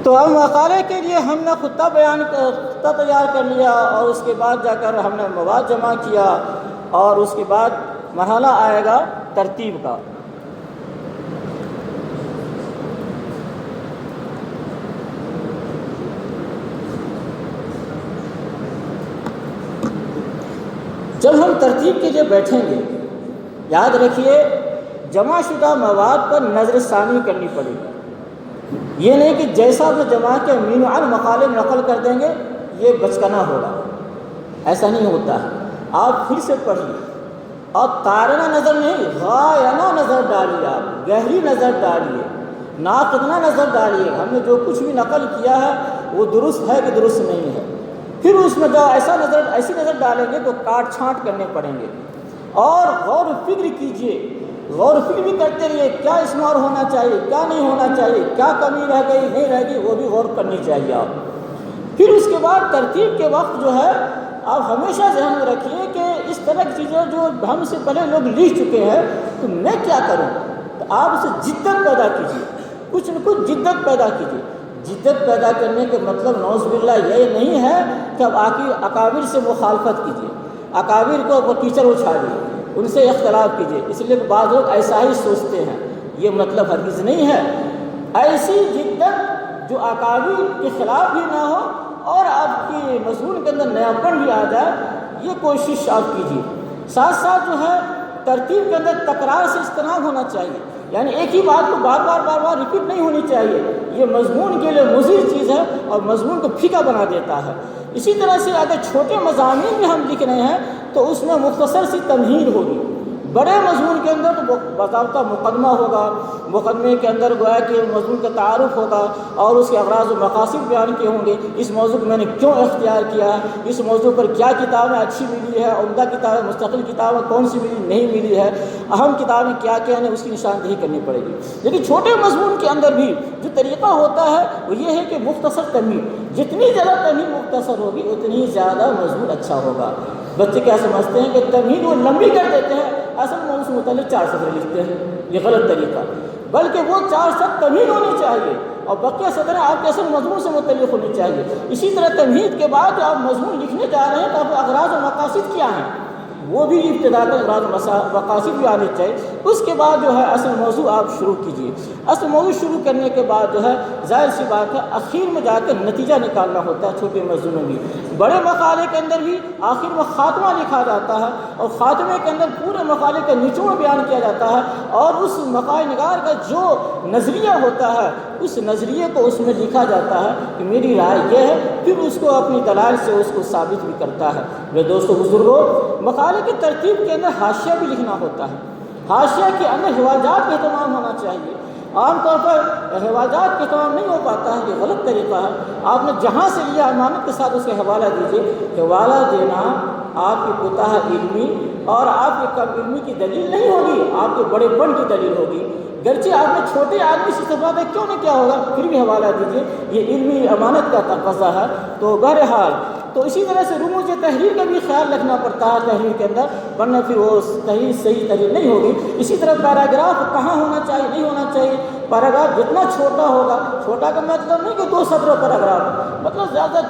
تو اب مقالے کے لیے ہم نے خطہ تیار کر لیا، اور اس کے بعد جا کر ہم نے مواد جمع کیا، اور اس کے بعد مرحلہ آئے گا ترتیب کا۔ جب ہم ترتیب کے لیے بیٹھیں گے، یاد رکھیے جمع شدہ مواد پر نظر ثانی کرنی پڑے گی۔ یہ نہیں کہ جیسا وہ جمع کے مین عن مقالے میں نقل کر دیں گے، یہ بچکنا ہوگا، ایسا نہیں ہوتا ہے۔ آپ پھر سے پڑھیے، اور تارنا نظر نہیں، غائنا نظر ڈالیے، آپ گہری نظر ڈالیے، ناقدنا نظر ڈالیے، ہم نے جو کچھ بھی نقل کیا ہے وہ درست ہے کہ درست نہیں ہے۔ پھر اس میں جو ایسی نظر ڈالیں گے تو کاٹ چھانٹ کرنے پڑیں گے، اور غور و فکر کیجئے، غور و فکر بھی کرتے رہیے، کیا اس میں اور ہونا چاہیے، کیا نہیں ہونا چاہیے، کیا کمی رہ گئی نہیں رہ گئی، وہ بھی غور کرنی چاہیے آپ۔ پھر اس کے بعد ترتیب کے وقت جو ہے آپ ہمیشہ ذہن میں رکھیے کہ اس طرح کی چیزیں جو ہم سے پہلے لوگ لکھ چکے ہیں تو میں کیا کروں، تو آپ اسے جدت پیدا کیجیے، کچھ نہ کچھ جدت پیدا کیجیے۔ جدت پیدا کرنے کے مطلب نعوذ باللہ یہ نہیں ہے کہ اب اکابر سے مخالفت کیجیے، اکابر کو وہ ٹیچر اچھالیے، ان سے اختلاف کیجیے، اس لیے بعض لوگ ایسا ہی سوچتے ہیں، یہ مطلب ہرگز نہیں ہے۔ ایسی جدت جو اکابر کے خلاف بھی نہ ہو اور آپ کی مضمون کے اندر نیاپن بھی آ جائے، یہ کوشش آپ کیجیے۔ ساتھ ساتھ جو ہے ترتیب کے اندر تکرار سے اجتناب ہونا چاہیے، یعنی ایک ہی بات کو بار بار ریپیٹ نہیں ہونی چاہیے، یہ مضمون کے لیے مضر چیز ہے اور مضمون کو پھیکا بنا دیتا ہے۔ اسی طرح سے اگر چھوٹے مضامین بھی ہم لکھ رہے ہیں تو اس میں مختصر سی تمہید ہوگی، بڑے مضمون کے اندر تو باضابطہ مقدمہ ہوگا، مقدمے کے اندر گویا کہ مضمون کا تعارف ہوگا اور اس کے اغراض و مقاصد بیان کیے ہوں گے، اس موضوع کو میں نے کیوں اختیار کیا ہے، اس موضوع پر کیا کتابیں اچھی ملی ہے، عمدہ کتابیں، مستقل کتابیں کون سی ملی نہیں ملی ہے، اہم کتابیں کیا کیا ہیں، اس کی نشاندہی کرنی پڑے گی۔ لیکن چھوٹے مضمون کے اندر بھی جو طریقہ ہوتا ہے وہ یہ ہے کہ مختصر تمہید، جتنی زیادہ تمہید مختصر ہوگی اتنی زیادہ مضمون اچھا ہوگا۔ بچے کیا سمجھتے ہیں کہ تمہید وہ لمبی کر دیتے ہیں، اصل موضوع سے متعلق 4 سطریں لکھتے ہیں، یہ غلط طریقہ، بلکہ وہ 4 سطر تمہید ہونی چاہیے اور بقیہ سطریں آپ کے اصل مضمون سے متعلق ہونی چاہیے۔ اسی طرح تمہید کے بعد جو آپ مضمون لکھنے جا رہے ہیں تو آپ اغراض و مقاصد کیا ہیں وہ بھی ابتدا کا اغراض و مقاصد بھی آنے چاہیے۔ اس کے بعد جو ہے اصل موضوع آپ شروع کیجیے۔ اصل موضوع شروع کرنے کے بعد جو ہے ظاہر سی بات ہے اخیر میں جا کر نتیجہ نکالنا ہوتا ہے۔ چھوٹے مضمون میں بھی، بڑے مقالے کے اندر بھی آخر میں خاتمہ لکھا جاتا ہے اور خاتمے کے اندر پورے مقالے کا نچوڑ بیان کیا جاتا ہے، اور اس مقالہ نگار کا جو نظریہ ہوتا ہے اس نظریے کو اس میں لکھا جاتا ہے کہ میری رائے یہ ہے، پھر اس کو اپنی دلائل سے اس کو ثابت بھی کرتا ہے۔ میرے دوستو بزرگوں، مقالے کی ترتیب کے اندر حاشیہ بھی لکھنا ہوتا ہے، حاشیہ کے اندر حوالجات کا اہتمام ہونا چاہیے۔ عام طور پر حوالجات کا اہتمام نہیں ہو پاتا ہے، یہ غلط طریقہ ہے۔ آپ نے جہاں سے لیا امانت کے ساتھ اس کا حوالہ دیجیے۔ حوالہ دینا آپ کی کوتاہ علمی اور آپ کی کم علمی کی دلیل نہیں ہوگی، آپ کے بڑے پن کی دلیل ہوگی۔ گرچہ آپ نے چھوٹے آدمی سے استفادہ کیوں نہیں کیا ہوگا، پھر بھی حوالہ دیجیے، یہ علمی امانت کا تقاضا ہے۔ تو بہرحال تو اسی طرح سے رموز تحریر کا بھی خیال رکھنا پڑتا ہے تحریر کے اندر، ورنہ پھر وہ تحریر صحیح تحریر نہیں ہوگی۔ اسی طرح پیراگراف کہاں ہونا چاہیے نہیں ہونا چاہیے، پیراگراف جتنا چھوٹا ہوگا، چھوٹا کا مطلب نہیں کہ 2 سطر پیراگراف، مطلب زیادہ